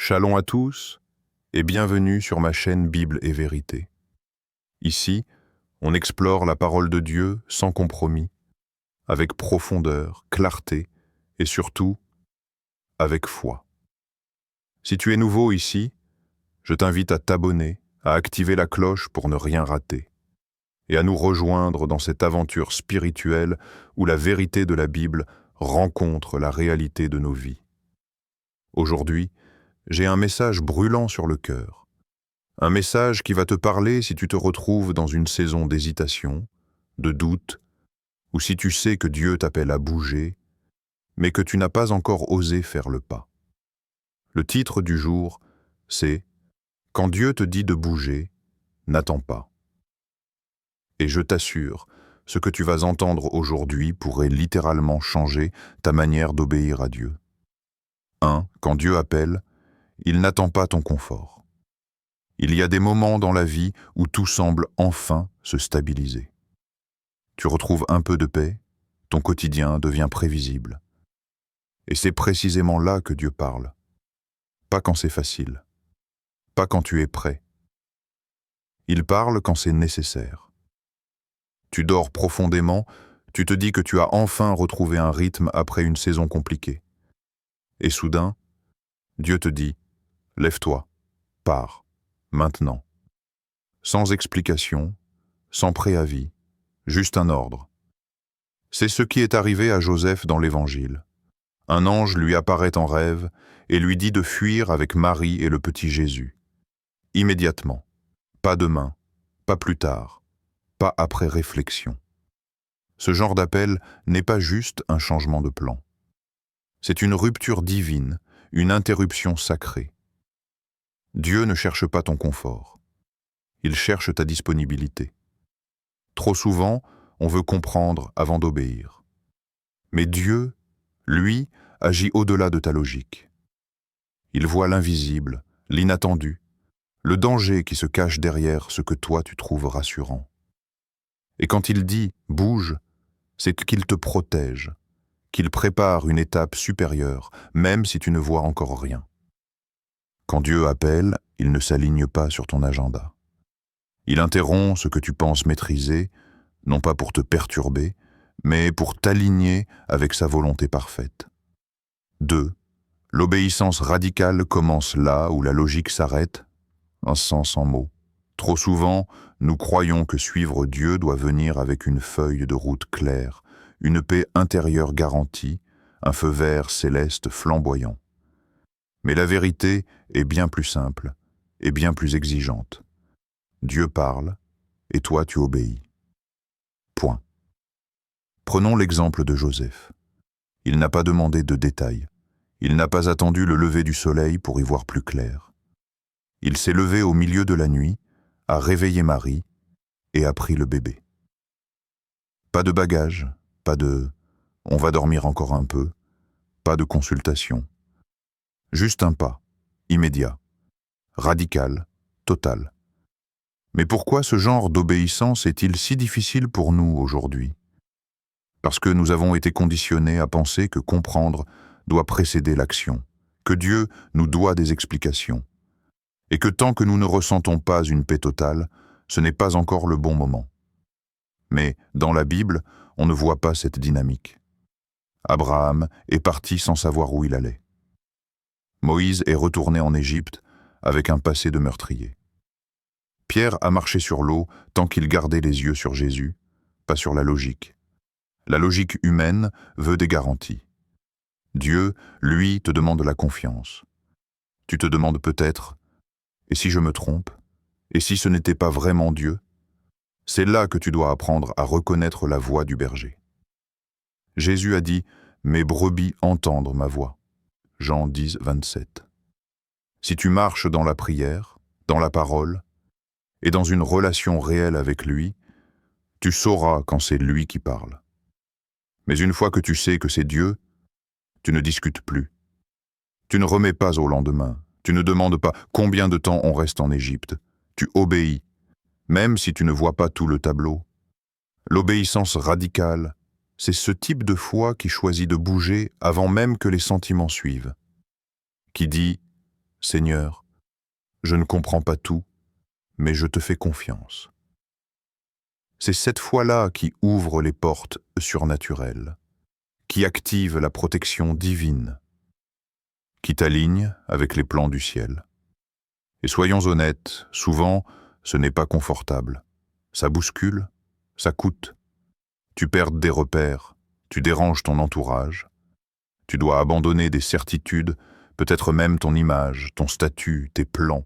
Shalom à tous et bienvenue sur ma chaîne Bible et Vérité. Ici, on explore la parole de Dieu sans compromis, avec profondeur, clarté et surtout avec foi. Si tu es nouveau ici, je t'invite à t'abonner, à activer la cloche pour ne rien rater et à nous rejoindre dans cette aventure spirituelle où la vérité de la Bible rencontre la réalité de nos vies. Aujourd'hui, j'ai un message brûlant sur le cœur. Un message qui va te parler si tu te retrouves dans une saison d'hésitation, de doute, ou si tu sais que Dieu t'appelle à bouger, mais que tu n'as pas encore osé faire le pas. Le titre du jour, c'est « Quand Dieu te dit de bouger, n'attends pas ». Et je t'assure, ce que tu vas entendre aujourd'hui pourrait littéralement changer ta manière d'obéir à Dieu. 1. Quand Dieu appelle, il n'attend pas ton confort. Il y a des moments dans la vie où tout semble enfin se stabiliser. Tu retrouves un peu de paix, ton quotidien devient prévisible. Et c'est précisément là que Dieu parle. Pas quand c'est facile, pas quand tu es prêt. Il parle quand c'est nécessaire. Tu dors profondément, tu te dis que tu as enfin retrouvé un rythme après une saison compliquée. Et soudain, Dieu te dit « Lève-toi, pars, maintenant ». Sans explication, sans préavis, juste un ordre. C'est ce qui est arrivé à Joseph dans l'Évangile. Un ange lui apparaît en rêve et lui dit de fuir avec Marie et le petit Jésus. Immédiatement, pas demain, pas plus tard, pas après réflexion. Ce genre d'appel n'est pas juste un changement de plan. C'est une rupture divine, une interruption sacrée. Dieu ne cherche pas ton confort. Il cherche ta disponibilité. Trop souvent, on veut comprendre avant d'obéir. Mais Dieu, lui, agit au-delà de ta logique. Il voit l'invisible, l'inattendu, le danger qui se cache derrière ce que toi tu trouves rassurant. Et quand il dit « bouge », c'est qu'il te protège, qu'il prépare une étape supérieure, même si tu ne vois encore rien. Quand Dieu appelle, il ne s'aligne pas sur ton agenda. Il interrompt ce que tu penses maîtriser, non pas pour te perturber, mais pour t'aligner avec sa volonté parfaite. 2. L'obéissance radicale commence là où la logique s'arrête, un sens en mots. Trop souvent, nous croyons que suivre Dieu doit venir avec une feuille de route claire, une paix intérieure garantie, un feu vert céleste flamboyant. Mais la vérité est bien plus simple et bien plus exigeante. Dieu parle, et toi tu obéis. Point. Prenons l'exemple de Joseph. Il n'a pas demandé de détails. Il n'a pas attendu le lever du soleil pour y voir plus clair. Il s'est levé au milieu de la nuit, a réveillé Marie et a pris le bébé. Pas de bagages, pas de « on va dormir encore un peu », pas de consultation. Juste un pas, immédiat, radical, total. Mais pourquoi ce genre d'obéissance est-il si difficile pour nous aujourd'hui? Parce que nous avons été conditionnés à penser que comprendre doit précéder l'action, que Dieu nous doit des explications, et que tant que nous ne ressentons pas une paix totale, ce n'est pas encore le bon moment. Mais dans la Bible, on ne voit pas cette dynamique. Abraham est parti sans savoir où il allait. Moïse est retourné en Égypte avec un passé de meurtrier. Pierre a marché sur l'eau tant qu'il gardait les yeux sur Jésus, pas sur la logique. La logique humaine veut des garanties. Dieu, lui, te demande la confiance. Tu te demandes peut-être « et si je me trompe? Et si ce n'était pas vraiment Dieu ?» C'est là que tu dois apprendre à reconnaître la voix du berger. Jésus a dit « Mes brebis entendent ma voix ». Jean 10, 27. Si tu marches dans la prière, dans la parole, et dans une relation réelle avec lui, tu sauras quand c'est lui qui parle. Mais une fois que tu sais que c'est Dieu, tu ne discutes plus. Tu ne remets pas au lendemain. Tu ne demandes pas combien de temps on reste en Égypte. Tu obéis, même si tu ne vois pas tout le tableau. L'obéissance radicale, c'est ce type de foi qui choisit de bouger avant même que les sentiments suivent. Qui dit « Seigneur, je ne comprends pas tout, mais je te fais confiance. C'est cette foi-là qui ouvre les portes surnaturelles, qui active la protection divine, qui t'aligne avec les plans du ciel. Et soyons honnêtes, souvent, ce n'est pas confortable. Ça bouscule, ça coûte. Tu perds des repères, tu déranges ton entourage. Tu dois abandonner des certitudes, peut-être même ton image, ton statut, tes plans.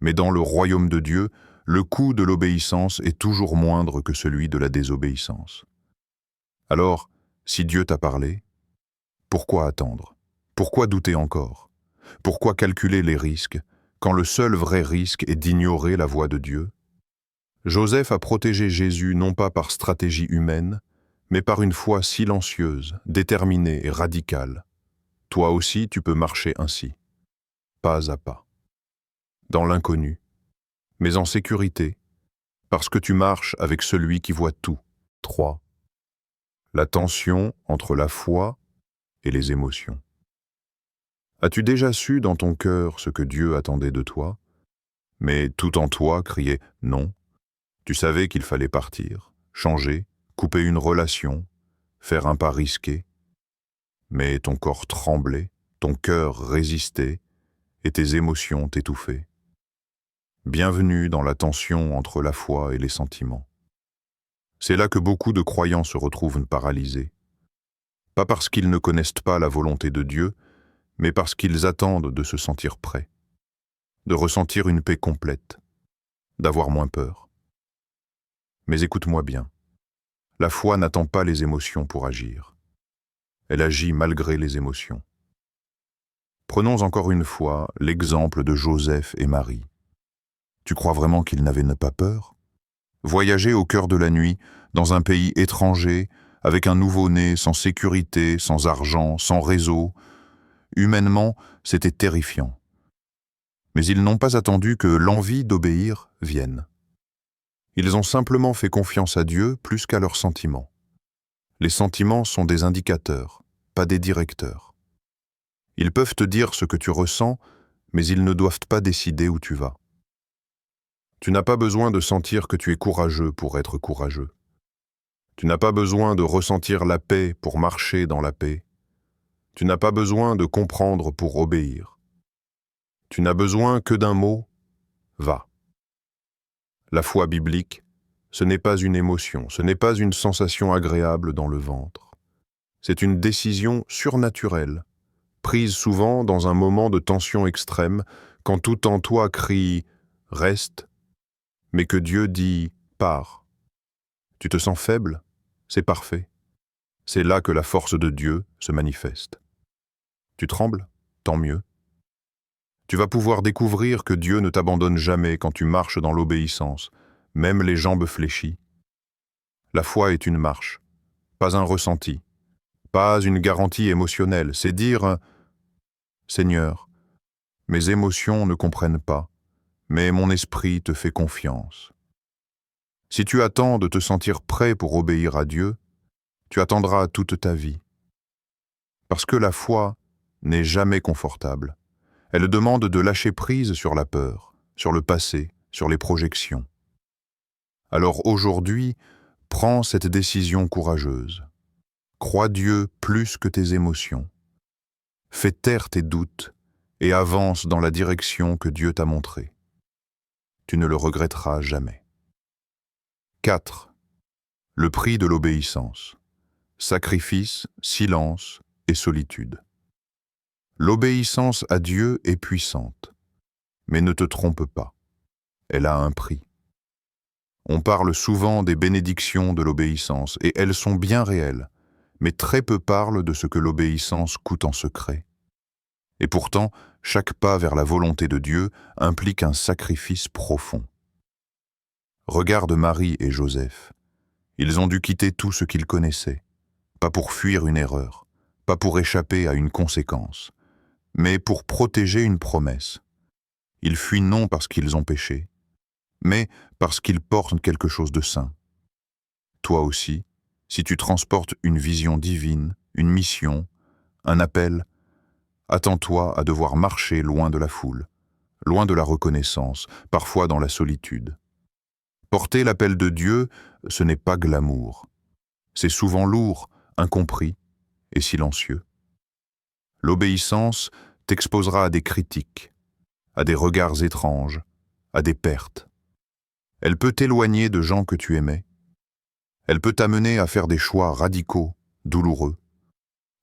Mais dans le royaume de Dieu, le coût de l'obéissance est toujours moindre que celui de la désobéissance. Alors, si Dieu t'a parlé, pourquoi attendre? Pourquoi douter encore? Pourquoi calculer les risques, quand le seul vrai risque est d'ignorer la voix de Dieu? Joseph a protégé Jésus non pas par stratégie humaine, mais par une foi silencieuse, déterminée et radicale. Toi aussi, tu peux marcher ainsi, pas à pas, dans l'inconnu, mais en sécurité, parce que tu marches avec celui qui voit tout. 3. La tension entre la foi et les émotions. As-tu déjà su dans ton cœur ce que Dieu attendait de toi, mais tout en toi criait « non ». Tu savais qu'il fallait partir, changer, couper une relation, faire un pas risqué, mais ton corps tremblait, ton cœur résistait et tes émotions t'étouffaient. Bienvenue dans la tension entre la foi et les sentiments. C'est là que beaucoup de croyants se retrouvent paralysés. Pas parce qu'ils ne connaissent pas la volonté de Dieu, mais parce qu'ils attendent de se sentir prêts, de ressentir une paix complète, d'avoir moins peur. Mais écoute-moi bien, la foi n'attend pas les émotions pour agir. Elle agit malgré les émotions. Prenons encore une fois l'exemple de Joseph et Marie. Tu crois vraiment qu'ils n'avaient pas peur? Voyager au cœur de la nuit, dans un pays étranger, avec un nouveau-né, sans sécurité, sans argent, sans réseau, humainement, c'était terrifiant. Mais ils n'ont pas attendu que l'envie d'obéir vienne. Ils ont simplement fait confiance à Dieu plus qu'à leurs sentiments. Les sentiments sont des indicateurs, pas des directeurs. Ils peuvent te dire ce que tu ressens, mais ils ne doivent pas décider où tu vas. Tu n'as pas besoin de sentir que tu es courageux pour être courageux. Tu n'as pas besoin de ressentir la paix pour marcher dans la paix. Tu n'as pas besoin de comprendre pour obéir. Tu n'as besoin que d'un mot, va. La foi biblique, ce n'est pas une émotion, ce n'est pas une sensation agréable dans le ventre. C'est une décision surnaturelle, prise souvent dans un moment de tension extrême, quand tout en toi crie « reste », mais que Dieu dit « pars ». Tu te sens faible? C'est parfait. C'est là que la force de Dieu se manifeste. Tu trembles? Tant mieux. Tu vas pouvoir découvrir que Dieu ne t'abandonne jamais quand tu marches dans l'obéissance, même les jambes fléchies. La foi est une marche, pas un ressenti, pas une garantie émotionnelle. C'est dire « Seigneur, mes émotions ne comprennent pas, mais mon esprit te fait confiance. » Si tu attends de te sentir prêt pour obéir à Dieu, tu attendras toute ta vie. Parce que la foi n'est jamais confortable. Elle demande de lâcher prise sur la peur, sur le passé, sur les projections. Alors aujourd'hui, prends cette décision courageuse. Crois Dieu plus que tes émotions. Fais taire tes doutes et avance dans la direction que Dieu t'a montrée. Tu ne le regretteras jamais. 4. Le prix de l'obéissance. Sacrifice, silence et solitude. L'obéissance à Dieu est puissante, mais ne te trompe pas, elle a un prix. On parle souvent des bénédictions de l'obéissance, et elles sont bien réelles, mais très peu parlent de ce que l'obéissance coûte en secret. Et pourtant, chaque pas vers la volonté de Dieu implique un sacrifice profond. Regarde Marie et Joseph. Ils ont dû quitter tout ce qu'ils connaissaient, pas pour fuir une erreur, pas pour échapper à une conséquence, mais pour protéger une promesse. Ils fuient non parce qu'ils ont péché, mais parce qu'ils portent quelque chose de saint. Toi aussi, si tu transportes une vision divine, une mission, un appel, attends-toi à devoir marcher loin de la foule, loin de la reconnaissance, parfois dans la solitude. Porter l'appel de Dieu, ce n'est pas glamour. C'est souvent lourd, incompris et silencieux. L'obéissance t'exposera à des critiques, à des regards étranges, à des pertes. Elle peut t'éloigner de gens que tu aimais. Elle peut t'amener à faire des choix radicaux, douloureux.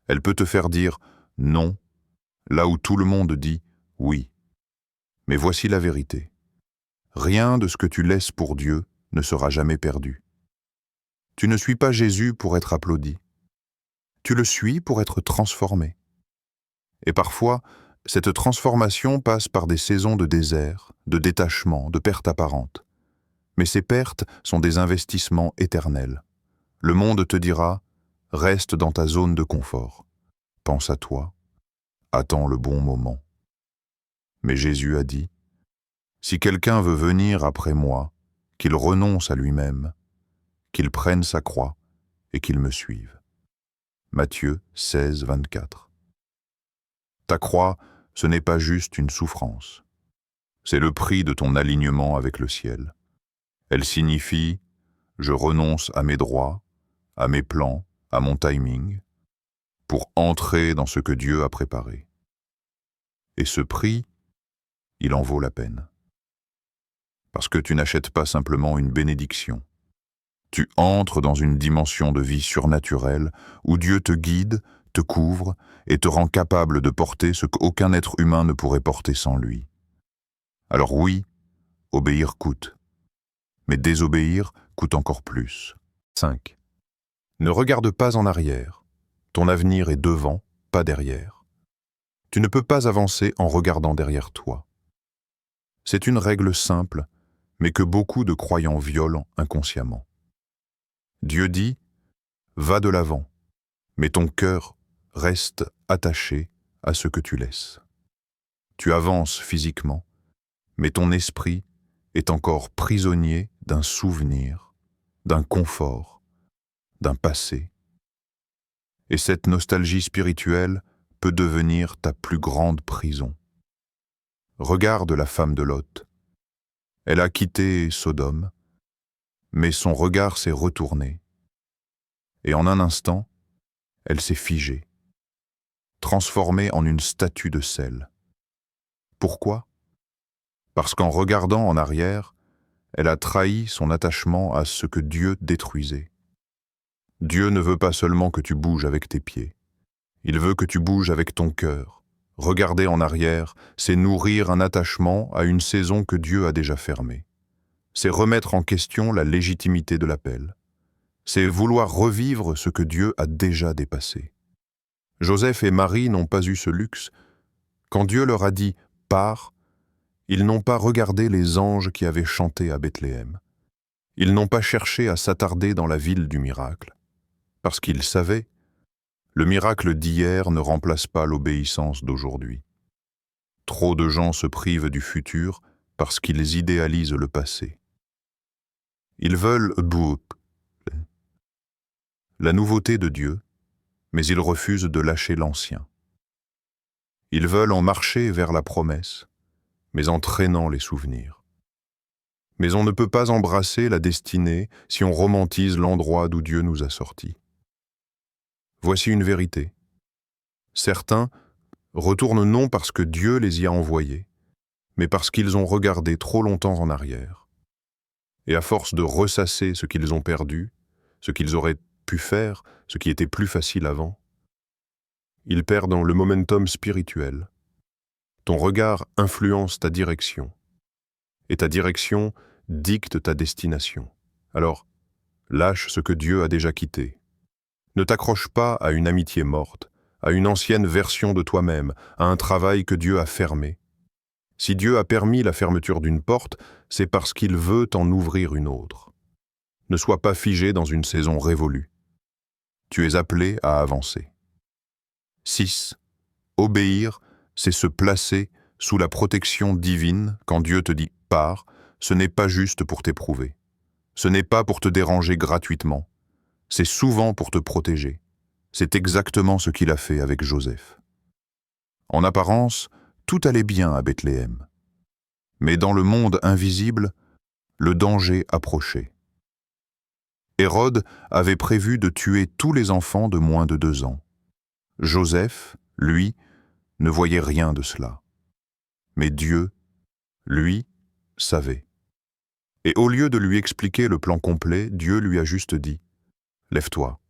Elle peut te faire dire non, là où tout le monde dit oui. Mais voici la vérité. Rien de ce que tu laisses pour Dieu ne sera jamais perdu. Tu ne suis pas Jésus pour être applaudi. Tu le suis pour être transformé. Et parfois, cette transformation passe par des saisons de désert, de détachement, de pertes apparentes. Mais ces pertes sont des investissements éternels. Le monde te dira « Reste dans ta zone de confort. Pense à toi. Attends le bon moment. » Mais Jésus a dit « Si quelqu'un veut venir après moi, qu'il renonce à lui-même, qu'il prenne sa croix et qu'il me suive. » Matthieu 16, 24. Ta croix, ce n'est pas juste une souffrance. C'est le prix de ton alignement avec le ciel. Elle signifie « Je renonce à mes droits, à mes plans, à mon timing, pour entrer dans ce que Dieu a préparé. » Et ce prix, il en vaut la peine. Parce que tu n'achètes pas simplement une bénédiction. Tu entres dans une dimension de vie surnaturelle où Dieu te guide, te couvre et te rend capable de porter ce qu'aucun être humain ne pourrait porter sans lui. Alors oui, obéir coûte. Mais désobéir coûte encore plus. 5. Ne regarde pas en arrière. Ton avenir est devant, pas derrière. Tu ne peux pas avancer en regardant derrière toi. C'est une règle simple, mais que beaucoup de croyants violent inconsciemment. Dieu dit « Va de l'avant », mais ton cœur reste attaché à ce que tu laisses. Tu avances physiquement, mais ton esprit est encore prisonnier d'un souvenir, d'un confort, d'un passé. Et cette nostalgie spirituelle peut devenir ta plus grande prison. Regarde la femme de Lot. Elle a quitté Sodome, mais son regard s'est retourné. Et en un instant, elle s'est figée, transformée en une statue de sel. Pourquoi ? Parce qu'en regardant en arrière, elle a trahi son attachement à ce que Dieu détruisait. Dieu ne veut pas seulement que tu bouges avec tes pieds. Il veut que tu bouges avec ton cœur. Regarder en arrière, c'est nourrir un attachement à une saison que Dieu a déjà fermée. C'est remettre en question la légitimité de l'appel. C'est vouloir revivre ce que Dieu a déjà dépassé. Joseph et Marie n'ont pas eu ce luxe. Quand Dieu leur a dit « Pars », ils n'ont pas regardé les anges qui avaient chanté à Bethléem. Ils n'ont pas cherché à s'attarder dans la ville du miracle. Parce qu'ils savaient, le miracle d'hier ne remplace pas l'obéissance d'aujourd'hui. Trop de gens se privent du futur parce qu'ils idéalisent le passé. Ils veulent la nouveauté de Dieu, mais ils refusent de lâcher l'ancien. Ils veulent en marcher vers la promesse, mais en traînant les souvenirs. Mais on ne peut pas embrasser la destinée si on romantise l'endroit d'où Dieu nous a sortis. Voici une vérité. Certains retournent non parce que Dieu les y a envoyés, mais parce qu'ils ont regardé trop longtemps en arrière. Et à force de ressasser ce qu'ils ont perdu, ce qu'ils auraient pu faire, ce qui était plus facile avant, ils perdent le momentum spirituel. Ton regard influence ta direction, et ta direction dicte ta destination. Alors, lâche ce que Dieu a déjà quitté. Ne t'accroche pas à une amitié morte, à une ancienne version de toi-même, à un travail que Dieu a fermé. Si Dieu a permis la fermeture d'une porte, c'est parce qu'il veut t'en ouvrir une autre. Ne sois pas figé dans une saison révolue. Tu es appelé à avancer. 6. Obéir, c'est se placer sous la protection divine quand Dieu te dit « pars », ce n'est pas juste pour t'éprouver. Ce n'est pas pour te déranger gratuitement. C'est souvent pour te protéger. C'est exactement ce qu'il a fait avec Joseph. En apparence, tout allait bien à Bethléem. Mais dans le monde invisible, le danger approchait. Hérode avait prévu de tuer tous les enfants de moins de 2 ans. Joseph, lui, ne voyait rien de cela. Mais Dieu, lui, savait. Et au lieu de lui expliquer le plan complet, Dieu lui a juste dit « Lève-toi,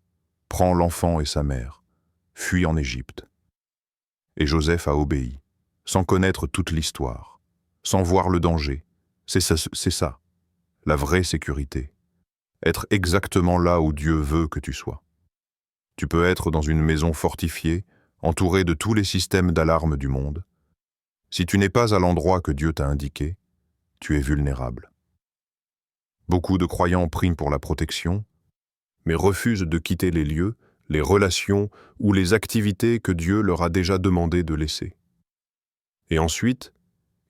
prends l'enfant et sa mère, fuis en Égypte. » Et Joseph a obéi, sans connaître toute l'histoire, sans voir le danger. C'est ça, la vraie sécurité. Être exactement là où Dieu veut que tu sois. Tu peux être dans une maison fortifiée, entourée de tous les systèmes d'alarme du monde. Si tu n'es pas à l'endroit que Dieu t'a indiqué, tu es vulnérable. Beaucoup de croyants prient pour la protection, mais refusent de quitter les lieux, les relations ou les activités que Dieu leur a déjà demandé de laisser. Et ensuite,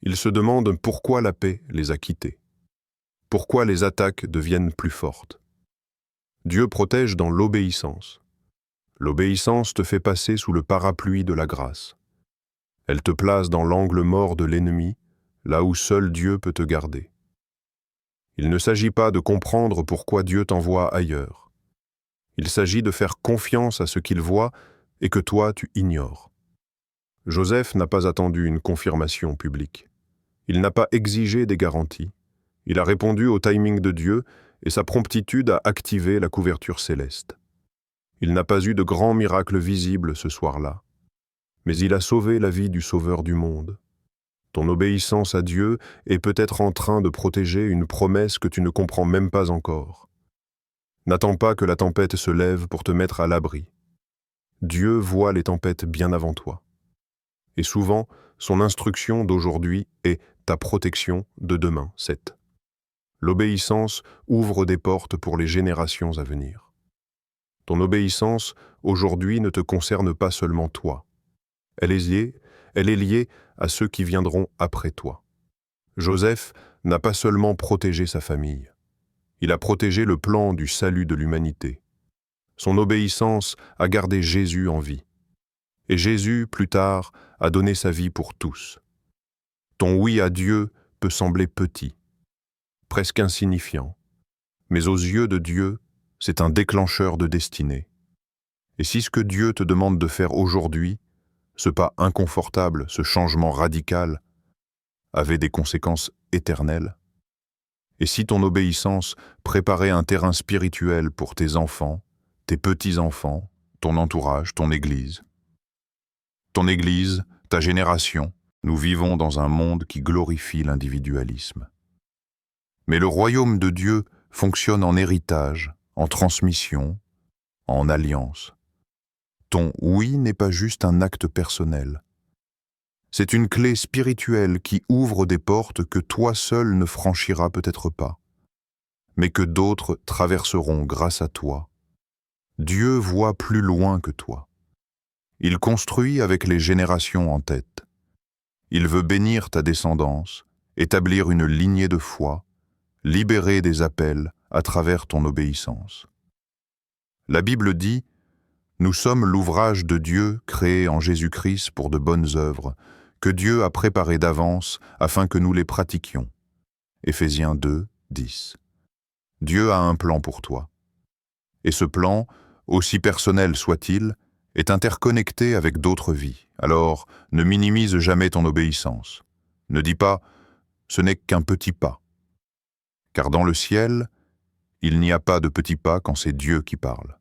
ils se demandent pourquoi la paix les a quittés. Pourquoi les attaques deviennent plus fortes. Dieu protège dans l'obéissance. L'obéissance te fait passer sous le parapluie de la grâce. Elle te place dans l'angle mort de l'ennemi, là où seul Dieu peut te garder. Il ne s'agit pas de comprendre pourquoi Dieu t'envoie ailleurs. Il s'agit de faire confiance à ce qu'il voit et que toi tu ignores. Joseph n'a pas attendu une confirmation publique. Il n'a pas exigé des garanties. Il a répondu au timing de Dieu et sa promptitude a activé la couverture céleste. Il n'a pas eu de grands miracles visibles ce soir-là, mais il a sauvé la vie du Sauveur du monde. Ton obéissance à Dieu est peut-être en train de protéger une promesse que tu ne comprends même pas encore. N'attends pas que la tempête se lève pour te mettre à l'abri. Dieu voit les tempêtes bien avant toi. Et souvent, son instruction d'aujourd'hui est ta protection de demain, 7. L'obéissance ouvre des portes pour les générations à venir. Ton obéissance, aujourd'hui, ne te concerne pas seulement toi. Elle est liée à ceux qui viendront après toi. Joseph n'a pas seulement protégé sa famille. Il a protégé le plan du salut de l'humanité. Son obéissance a gardé Jésus en vie. Et Jésus, plus tard, a donné sa vie pour tous. Ton oui à Dieu peut sembler petit, presque insignifiant, mais aux yeux de Dieu, c'est un déclencheur de destinée. Et si ce que Dieu te demande de faire aujourd'hui, ce pas inconfortable, ce changement radical, avait des conséquences éternelles, et si ton obéissance préparait un terrain spirituel pour tes enfants, tes petits-enfants, ton entourage, ton Église, ta génération, nous vivons dans un monde qui glorifie l'individualisme. Mais le royaume de Dieu fonctionne en héritage, en transmission, en alliance. Ton oui n'est pas juste un acte personnel. C'est une clé spirituelle qui ouvre des portes que toi seul ne franchiras peut-être pas, mais que d'autres traverseront grâce à toi. Dieu voit plus loin que toi. Il construit avec les générations en tête. Il veut bénir ta descendance, établir une lignée de foi, libérer des appels à travers ton obéissance. La Bible dit « Nous sommes l'ouvrage de Dieu créé en Jésus-Christ pour de bonnes œuvres, que Dieu a préparées d'avance afin que nous les pratiquions. » Éphésiens 2, 10. Dieu a un plan pour toi. Et ce plan, aussi personnel soit-il, est interconnecté avec d'autres vies. Alors, ne minimise jamais ton obéissance. Ne dis pas « ce n'est qu'un petit pas ». Car dans le ciel, il n'y a pas de petits pas quand c'est Dieu qui parle.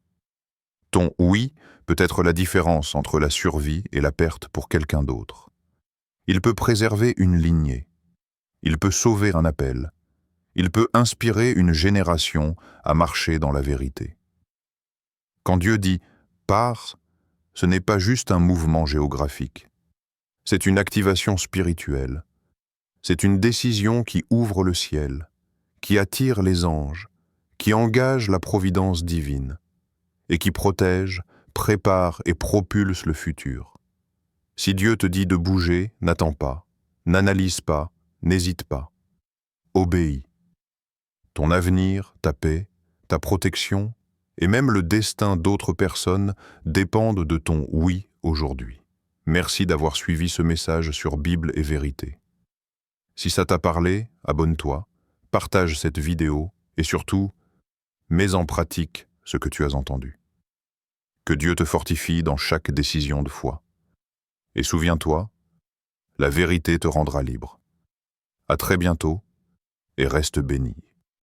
Ton oui peut être la différence entre la survie et la perte pour quelqu'un d'autre. Il peut préserver une lignée. Il peut sauver un appel. Il peut inspirer une génération à marcher dans la vérité. Quand Dieu dit « pars », ce n'est pas juste un mouvement géographique. C'est une activation spirituelle. C'est une décision qui ouvre le ciel, qui attire les anges, qui engage la providence divine et qui protège, prépare et propulse le futur. Si Dieu te dit de bouger, n'attends pas, n'analyse pas, n'hésite pas. Obéis. Ton avenir, ta paix, ta protection et même le destin d'autres personnes dépendent de ton oui aujourd'hui. Merci d'avoir suivi ce message sur Bible et Vérité. Si ça t'a parlé, abonne-toi, partage cette vidéo et surtout, mets en pratique ce que tu as entendu. Que Dieu te fortifie dans chaque décision de foi. Et souviens-toi, la vérité te rendra libre. À très bientôt et reste béni.